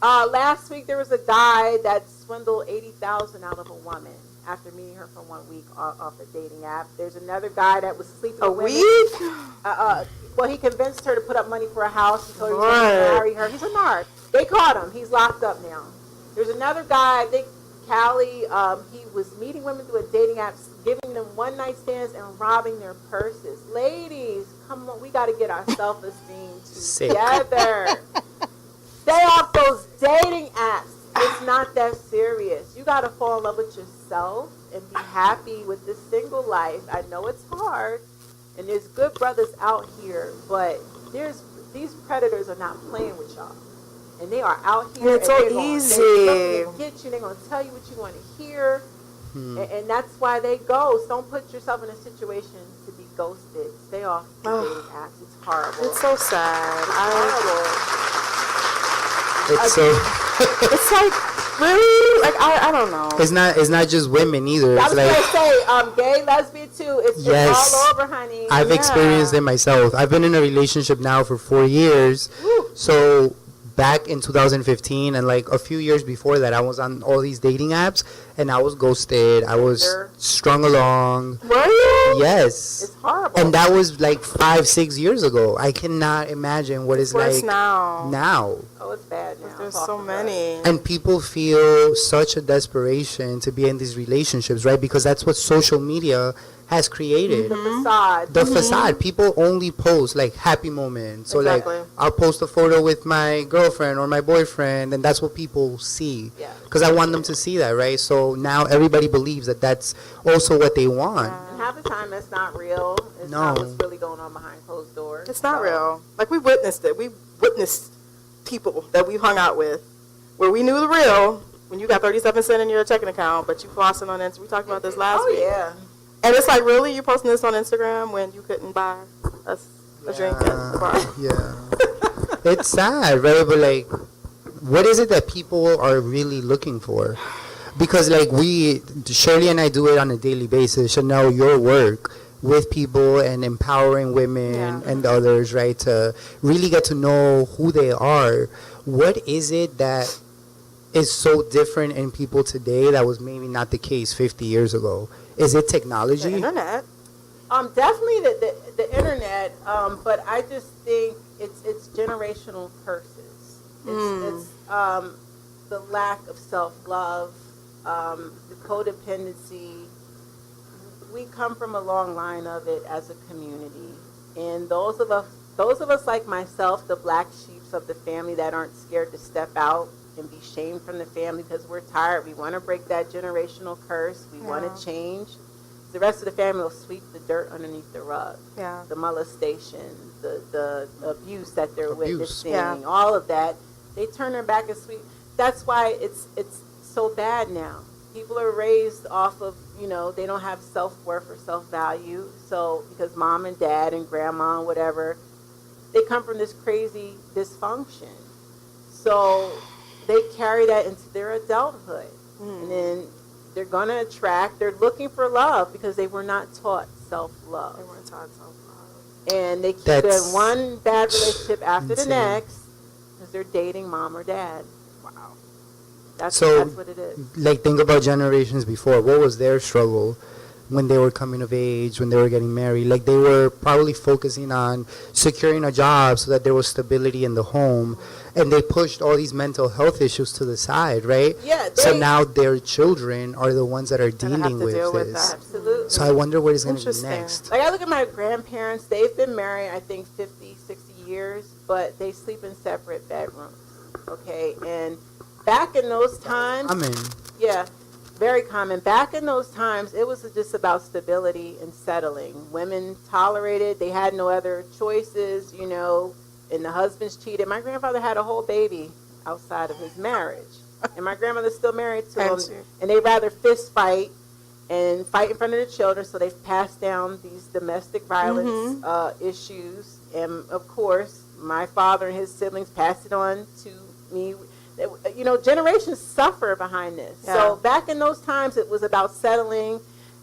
Last week, there was a guy that swindled $80,000 out of a woman after meeting her for 1 week off a dating app. There's another guy that was sleeping A with women. week? Well, he convinced her to put up money for a house. He told her he was going to marry her. He's a narc. They caught him. He's locked up now. There's another guy, I think, Cali, he was meeting women through a dating app, giving them one-night stands and robbing their purses. Ladies, come on, we got to get our self-esteem together. Stay off those dating apps. It's not that serious. You got to fall in love with yourself and be happy with this single life. I know it's hard, and there's good brothers out here, but these predators are not playing with y'all. And they are out here. And it's so easy. They're going to get you. They're going to tell you what you want to hear. And that's why they ghost. Don't put yourself in a situation to be ghosted. Stay off the dating apps. It's horrible. It's so sad. It's so. It's like, really? Like, I don't know. It's not just women either. I It's was like. going to say, gay, lesbian too. It's all over, honey. I've experienced it myself. I've been in a relationship now for 4 years. Woo. So back in 2015 and like a few years before that, I was on all these dating apps and I was ghosted. I was strung along. Were you? Yes. It's horrible. And that was like 5-6 years ago. I cannot imagine what it's Worse like now. Oh, it's bad now. There's so many. And people feel such a desperation to be in these relationships, right? Because that's what social media has created. The facade. The facade. People only post like happy moments. So Exactly. like I'll post a photo with my girlfriend or my boyfriend, and that's what people see. Yeah. Because I want them to see that, right? So now everybody believes that that's also what they want. And half the time, that's not real. It's not what's really going on behind closed doors. It's not real. Like, we witnessed it. We witnessed people that we hung out with where we knew the real when you got 37 cents in your checking account, but you flossing on Instagram. We talked about this last week. Yeah. And it's like, really? You posting this on Instagram when you couldn't buy us a drink at the bar? Yeah. It's sad, right? But like, What is it that people are really looking for? Because like Shirley and I do it on a daily basis. Chanel, your work with people and empowering women Yeah. and others, right, to really get to know who they are. What is it that is so different in people today that was maybe not the case 50 years ago? Is it The technology? internet. Definitely the internet, but I just think it's generational curses. It's the lack of self-love, the codependency. We come from a long line of it as a community, and those of us like myself, the black sheeps of the family that aren't scared to step out and be shamed from the family because we're tired. We want to break that generational curse. We want to change. The rest of the family will sweep the dirt underneath the rug. Yeah. The molestation, the abuse that they're witnessing, Yeah. all of that. They turn their back and sweep. That's why it's so bad now. People are raised off of, they don't have self-worth or self-value. So because mom and dad and grandma and whatever, they come from this crazy dysfunction. So they carry that into their adulthood. And then they're looking for love because they were not taught self-love. They weren't taught self-love. And they keep That's doing one bad relationship after insane. the next because they're dating mom or dad. Wow. That's So, what it is. like, think about generations before. What was their struggle when they were coming of age, when they were getting married? Like, they were probably focusing on securing a job so that there was stability in the home, and they pushed all these mental health issues to the side, right? Yeah, So they- now their children are the ones that are Gonna have dealing to with deal with this. that. Absolutely. So I wonder what is going to be Interesting. next. Like, I look at my grandparents, they've been married, I think, 50, 60 years, but they sleep in separate bedrooms, okay? And back in those times, yeah, very common. Back in those times, it was just about stability and settling. Women tolerated, they had no other choices, and the husbands cheated. My grandfather had a whole baby outside of his marriage, and my grandmother's still married to him, and they rather fist fight and fight in front of the children, so they've passed down these domestic violence issues. And of course, my father and his siblings passed it on to me. Generations suffer behind this. Yeah. So back in those times, it was about settling,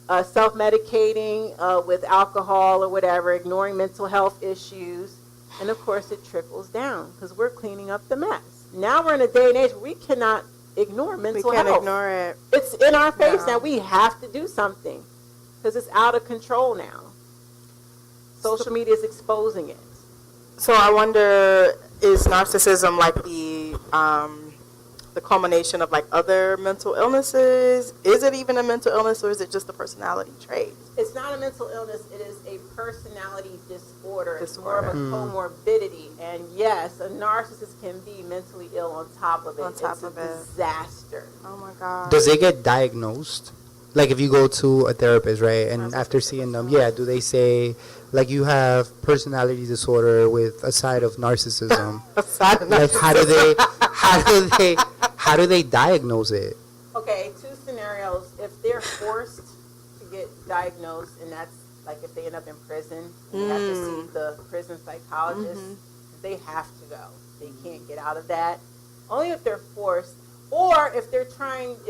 self-medicating with alcohol or whatever, ignoring mental health issues. And of course, it trickles down because we're cleaning up the mess. Now we're in a day and age where we cannot ignore mental We can't health. ignore it. It's in our face No. now. We have to do something because it's out of control now. Social media is exposing it. So I wonder, is narcissism like the culmination of like other mental illnesses? Is it even a mental illness, or is it just a personality trait? It's not a mental illness. It is a personality disorder. It's more of a Disorder. comorbidity. And yes, a narcissist can be mentally ill on top of it. On top it's of a it. disaster. Oh my God. Does it get diagnosed? Like if you go to a therapist, right, and after seeing them, do they say, like, you have personality disorder with a side of narcissism? Like, how do they diagnose it? Okay, two scenarios. If they're forced to get diagnosed, and that's like if they end up in prison, and they have to see the prison psychologist, they have to go. They can't get out of that. Only if they're forced, or if they're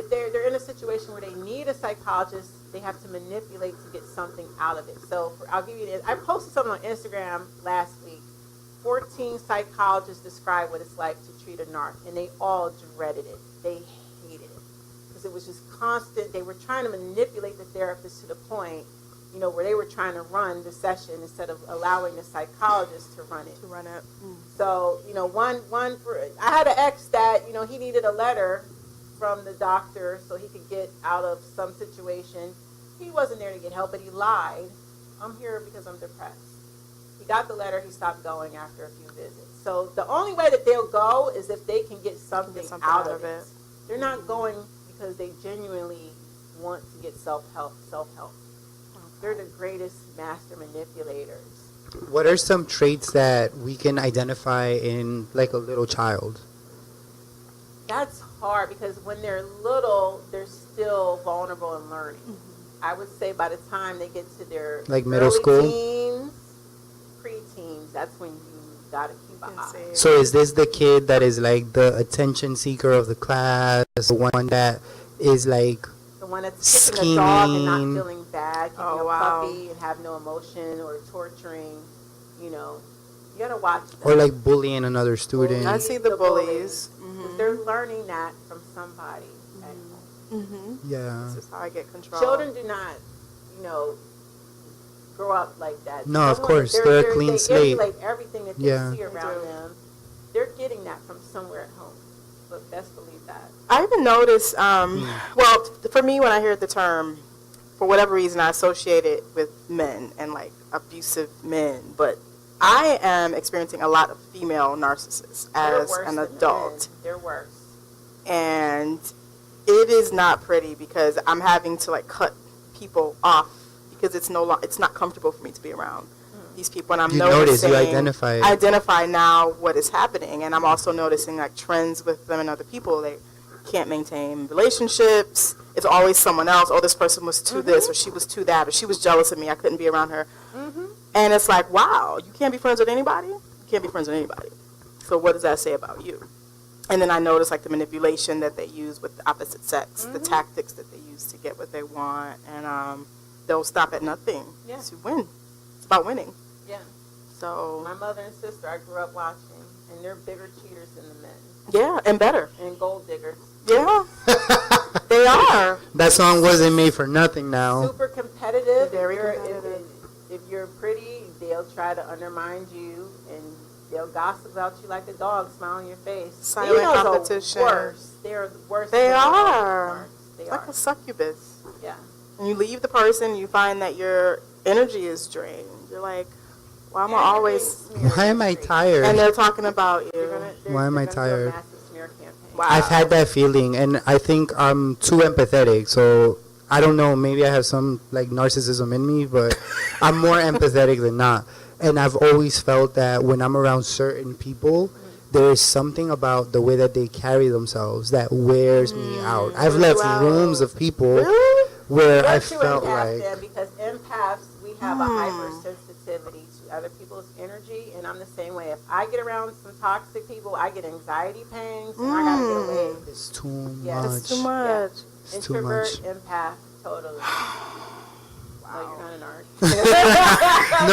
they're in a situation where they need a psychologist, they have to manipulate to get something out of it. So I'll give you this. I posted something on Instagram last week. 14 psychologists describe what it's like to treat a narc, and they all dreaded it. They hated it because it was just constant. They were trying to manipulate the therapist to the point, where they were trying to run the session instead of allowing the psychologist to run it. So, I had an ex that, he needed a letter from the doctor so he could get out of some situation. He wasn't there to get help, but he lied. I'm here because I'm depressed. He got the letter, he stopped going after a few visits. So the only way that they'll go is if they can get something out of it. They're not going because they genuinely want to get self-help. They're the greatest master manipulators. What are some traits that we can identify in like a little child? That's hard because when they're little, they're still vulnerable and learning. I would say by the time they get to their Like middle early school? teens, pre-teens, that's when you got to keep an eye. So is this the kid that is like the attention seeker of the class, the one that is like The one that's kicking a dog and not scheming? feeling bad, kicking Oh, a wow. puppy and have no emotion, or torturing, you know. You gotta watch them. or like bullying another student? I see the bullies. Because they're learning that from somebody at home. Mm-hmm. Yeah. This is how I get control. Children do not, grow up like that. No, of Someone- course, they're a clean they slate. emulate everything that they Yeah. see around do. them. They're getting that from somewhere at home. But best believe that. I even noticed, well, for me, when I hear the term, for whatever reason, I associate it with men and like abusive men. But I am experiencing a lot of female narcissists They're as worse an than the adult. men. They're worse. And it is not pretty because I'm having to like cut people off because it's not comfortable for me to be around these people. And I'm You notice, noticing, you identify it. I identify now what is happening, and I'm also noticing like trends with them and other people. They can't maintain relationships. It's always someone else. Oh, this person was too this, or she was too that, or she was jealous of me. I couldn't be around her. And it's like, wow, you can't be friends with anybody? You can't be friends with anybody. So what does that say about you? And then I notice like the manipulation that they use with the opposite sex, the tactics that they use to get what they want, and they'll stop at nothing Yeah. to win. It's about winning. Yeah. So My mother and sister, I grew up watching, and they're bigger cheaters than the men. yeah, and better. And gold diggers. Yeah, they are. That song wasn't made for nothing now. Super competitive. Very if you're, competitive. If you're pretty, they'll try to undermine you, and they'll gossip about you like a dog, smile on your face. Silent Females are competition. worse. They're worse. They than are. They It's are. like a succubus. Yeah. And you leave the person, you find that your energy is drained. You're like, why am I always... Why am I tired? And they're talking about you. Why am I tired? Wow. I've had that feeling, and I think I'm too empathetic. So I don't know. Maybe I have some like narcissism in me, but I'm more empathetic than not. And I've always felt that when I'm around certain people, there is something about the way that they carry themselves that wears me out. I've left Wow. rooms of people Really? where I They're too felt empath like, then, because empaths, we have a hypersensitivity to other people's energy, and I'm the same way. If I get around some toxic people, I get anxiety pangs, and I gotta get away. it's too Yeah, much. It's too much. It's too Introvert, much. empath, totally. No, you're not an artist. No,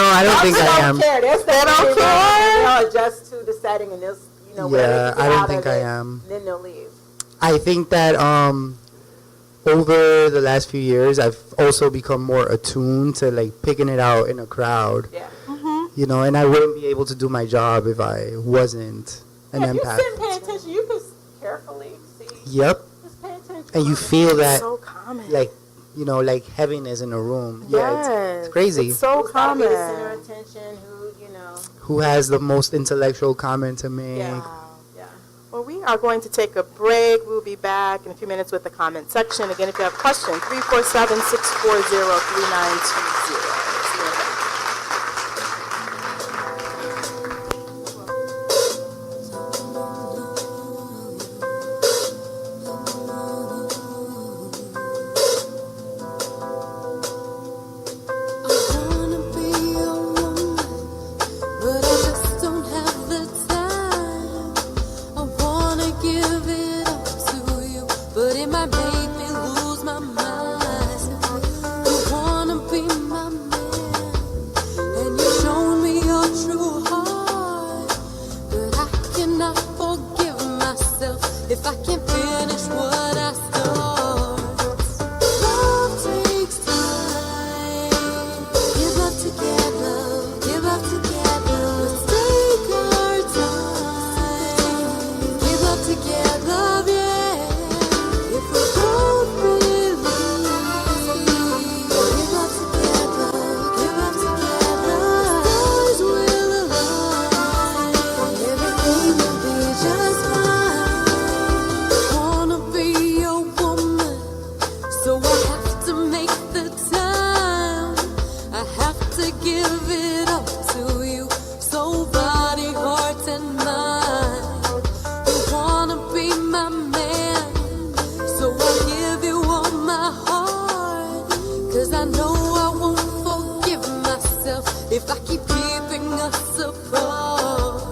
I don't think I am. Don't care. They don't care? They'll adjust to the setting, and they'll, whatever Yeah, they get I don't out think of I it, am. Then they'll leave. I think that over the last few years, I've also become more attuned to like picking it out in a crowd. Yeah. You know, and I wouldn't be able to do my job if I wasn't an If you empath. sit and pay attention, you can carefully see. Yep. Just pay attention. And you feel that, So common. like, you know, like heaviness in a room. Yeah, Yes. it's crazy. It's so Who's gotta be the center common. of attention? Who has the most intellectual comment to make? Yeah. Wow. Yeah. Well, we are going to take a break. We'll be back in a few minutes with the comment section. Again, if you have questions, 347-640-3920. But I just don't have the time. I wanna give it up to you, but it might make me lose my mind. You wanna be my man, and you shown me your true heart. But I cannot forgive myself if I can't finish what I start. Love takes time. Give up together. Give up together. Let's take our time. Give up together, yeah. If we both believe. Give up together. Give up together. Stars will align. Everything will be just fine. Wanna be your woman, so I have to make the time. I have to give it up to you, so body, heart, and mind. You wanna be my man, so I give you all my heart. 'Cause I know I won't forgive myself if I keep keeping us apart.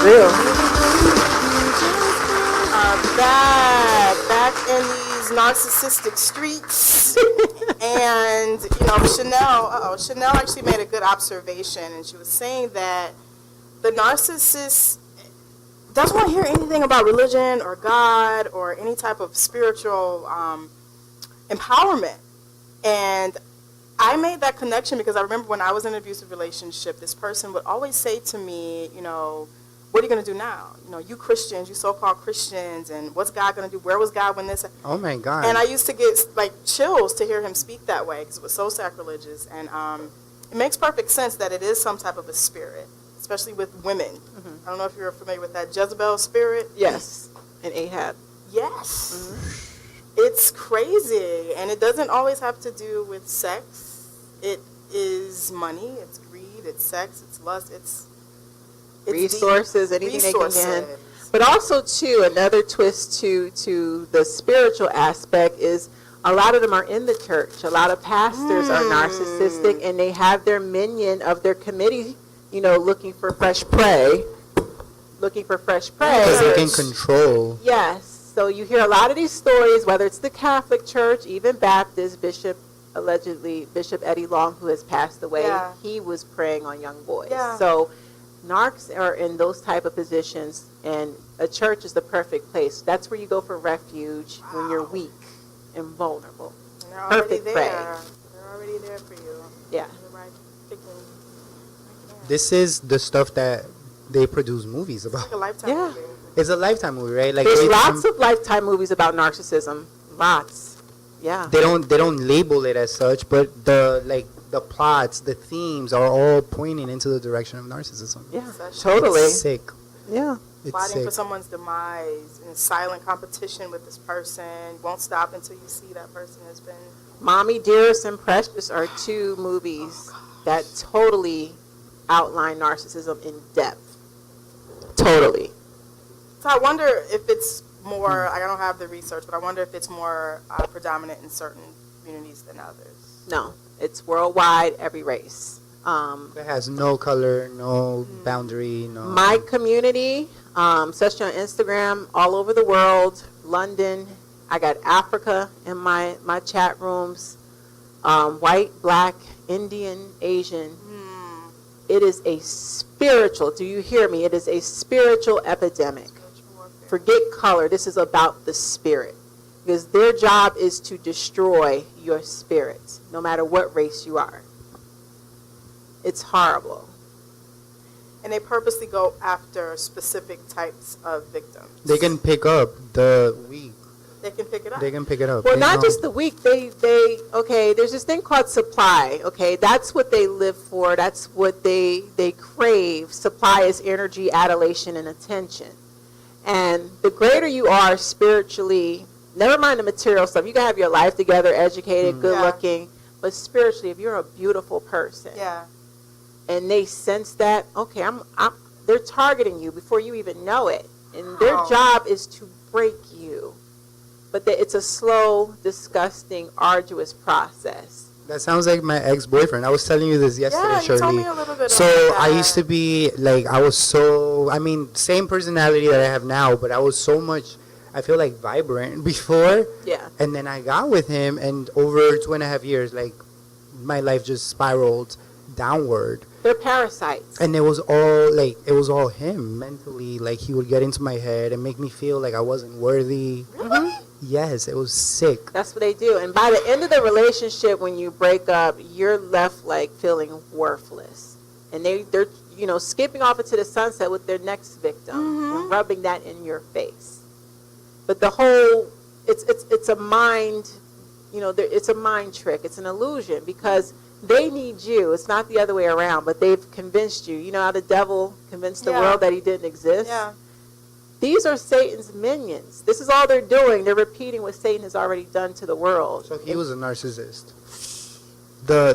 Real. Back in these narcissistic streets. And, Chanel actually made a good observation, and she was saying that the narcissist doesn't want to hear anything about religion or God or any type of spiritual empowerment. And I made that connection because I remember when I was in an abusive relationship, this person would always say to me, what are you going to do now? You Christians, you so-called Christians, and what's God going to do? Where was God when this? Oh my God. And I used to get chills to hear him speak that way because it was so sacrilegious. And it makes perfect sense that it is some type of a spirit, especially with women. I don't know if you're familiar with that Jezebel spirit. Yes. And Ahab. Yes. It's crazy. And it doesn't always have to do with sex. It is money, it's greed, it's sex, it's lust, it's resources, anything resources. They can get. But also, too, another twist to the spiritual aspect is a lot of them are in the church. A lot of pastors are narcissistic, and they have their minion of their committee, looking for fresh prey. Because they can control. Yes. So you hear a lot of these stories, whether it's the Catholic Church, even Baptist, Bishop Eddie Long, who has passed away, he was preying on young boys. Yeah. So narcs are in those type of positions, and a church is the perfect place. That's where you go for refuge when you're weak and vulnerable. And they're already Perfect there. prey. They're already there for you. Yeah. You're right. This is the stuff that they produce movies about. Like a Lifetime Yeah. movie. It's a Lifetime movie, right? Like There's lots of Lifetime movies about narcissism. Lots. Yeah. They don't label it as such, but the plots, the themes are all pointing into the direction of narcissism. Yeah. It's Totally. It's sick. Yeah. It's Fighting sick. for someone's demise in silent competition with this person. Won't stop until you see that person has been. Mommy Dearest and Precious are two movies that totally outline narcissism in depth. Totally. So I wonder if it's more, I don't have the research, but I wonder if it's more predominant in certain communities than others. No, it's worldwide, every race. It has no color, no boundary, no. My community, especially on Instagram, all over the world, London. I got Africa in my chat rooms, white, black, Indian, Asian. It is a spiritual, do you hear me? It is a spiritual epidemic. Forget color. This is about the spirit. Because their job is to destroy your spirit, no matter what race you are. It's horrible. And they purposely go after specific types of victims. They can pick up the weak. They can pick it up. They can pick it up. Well, They not know. just the weak. Okay, there's this thing called supply. Okay, that's what they live for. That's what they crave. Supply is energy, adulation, and attention. And the greater you are spiritually, never mind the material stuff. You can have your life together, educated, good looking, but spiritually, if you're a beautiful person, and they sense that, okay, they're targeting you before you even know it, and their job is to break you. But it's a slow, disgusting, arduous process. That sounds like my ex-boyfriend. I was telling you this yesterday, Yeah, you Shirley. told me a little bit So about I that. used to be same personality that I have now, but I was so much, I feel like vibrant before. Yeah. And then I got with him, and over 2.5 years, my life just spiraled downward. They're parasites. And it was all him mentally. Like, he would get into my head and make me feel like I wasn't worthy. Really? Yes, it was sick. That's what they do. And by the end of the relationship, when you break up, you're left feeling worthless. And they're skipping off into the sunset with their next victim and rubbing that in your face. But the whole it's a mind, it's a mind trick. It's an illusion because they need you. It's not the other way around, but they've convinced you. You know how the devil convinced the world that he didn't exist? Yeah. These are Satan's minions. This is all they're doing. They're repeating what Satan has already done to the world. So he was a narcissist. The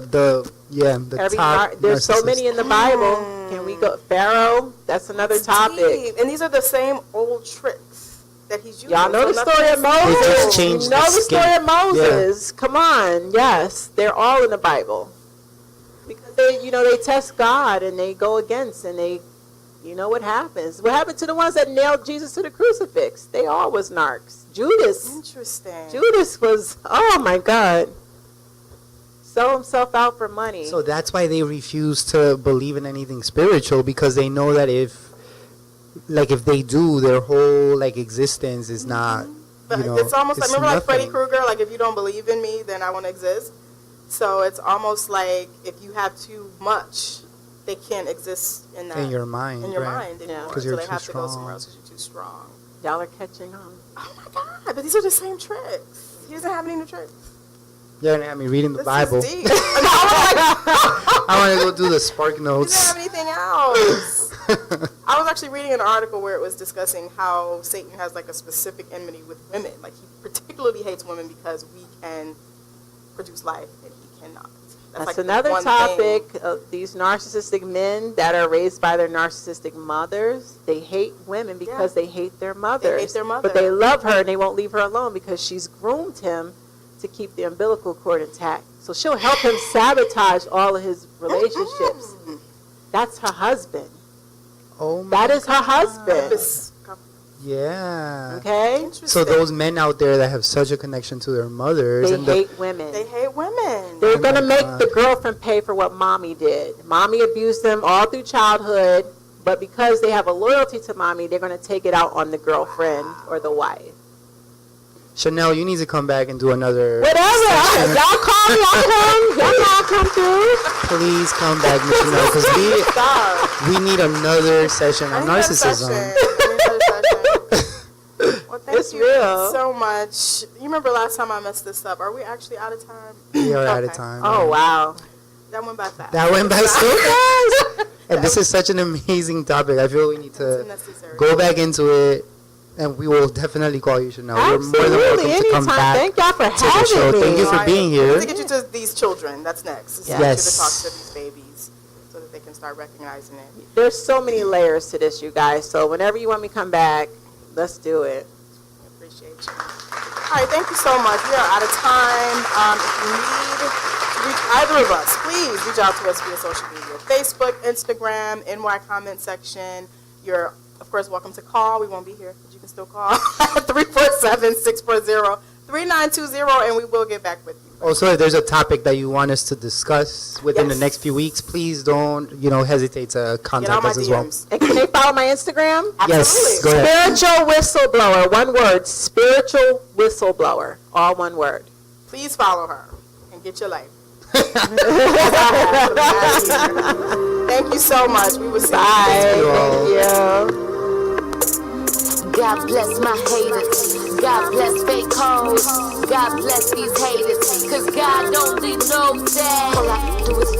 top There's so narcissist. many in the Bible. Can we go? Pharaoh, that's another It's topic. deep. And these are the same old tricks that he's using. Y'all know the So story of nothing's- They just Moses. changed You know the the skin. story of Moses. Come on. Yes, they're all in the Bible. Because they test God and they go against and they you know what happens. What happened to the ones that nailed Jesus to the crucifix? They all was narcs. Judas Interesting. was, oh my God, sell himself out for money. So that's why they refuse to believe in anything spiritual, because they know that if they do, their whole like existence is not. But You know, it's almost like, it's remember like Freddy nothing. Krueger, like if you don't believe in me, then I won't exist. So it's almost like if you have too much, they can't exist in that In your mind, in your right. mind Yeah. anymore. 'Cause So you're they too have to go strong. somewhere else because you're too strong. Y'all are catching on. Oh my God! But these are the same tricks. He doesn't have any new tricks. You're gonna have me reading the This Bible. is deep. I I want to go do the Spark He Notes. doesn't have anything else. I was actually reading an article where it was discussing how Satan has like a specific enmity with women. Like he particularly hates women because we can produce life and he cannot. That's like the another one topic. thing. These narcissistic men that are raised by their narcissistic mothers, they hate women because they hate their mothers. their mother. But they love her and they won't leave her alone because she's groomed him to keep the umbilical cord intact. So she'll help him sabotage all of his relationships. That's her husband. Oh my. That is her husband. This- Yeah. Okay? So those men out there that have such a connection to their mothers They and hate women. They hate women. They're Oh going to my make God. the girlfriend pay for what mommy did. Mommy abused them all through childhood, but because they have a loyalty to mommy, they're going to take it out on the girlfriend or the wife. Chanel, you need to come back and do another. Whatever. Y'all call me, I'll come. Y'all come through. Please come back, Miss Chanel, because Stop. we need another session I on need another narcissism. session. I need another session. Well, thank It's you real. so much. You remember last time I messed this up? Are we actually out of time? We are out of Okay. time. Oh, wow. That went by fast. That went by so fast. And this is such an amazing topic. I feel we need It's to unnecessary. go back into it, and we will definitely call you, Chanel. You're more than Absolutely. welcome to come Anytime. back Thank y'all for to the show. having me. Thank you for being here. To get you to these children. That's next. Yeah. Get you to Yes. talk to these babies so that they can start recognizing it. There's so many layers to this, you guys. So whenever you want me to come back, let's do it. I appreciate you. All right, thank you so much. We are out of time. If you need to reach either of us, please reach out to us via social media. Facebook, Instagram, NY comment section. You're, of course, welcome to call. We won't be here, but you can still call at 347-640-3920, and we will get back with you. Also, if there's a topic that you want us to discuss within the Yes. next few weeks, please don't, hesitate to Get on contact my us as well. DMs. And can they follow my Instagram? Yes, go ahead. Spiritual whistleblower, one word. Spiritual whistleblower, all one word. Please follow her and get your life. Thank you so much. We will see Bye. you. Thank you all. Thank you. God bless my haters. God bless fake hoes. God bless these haters. Cause God only knows that all I do is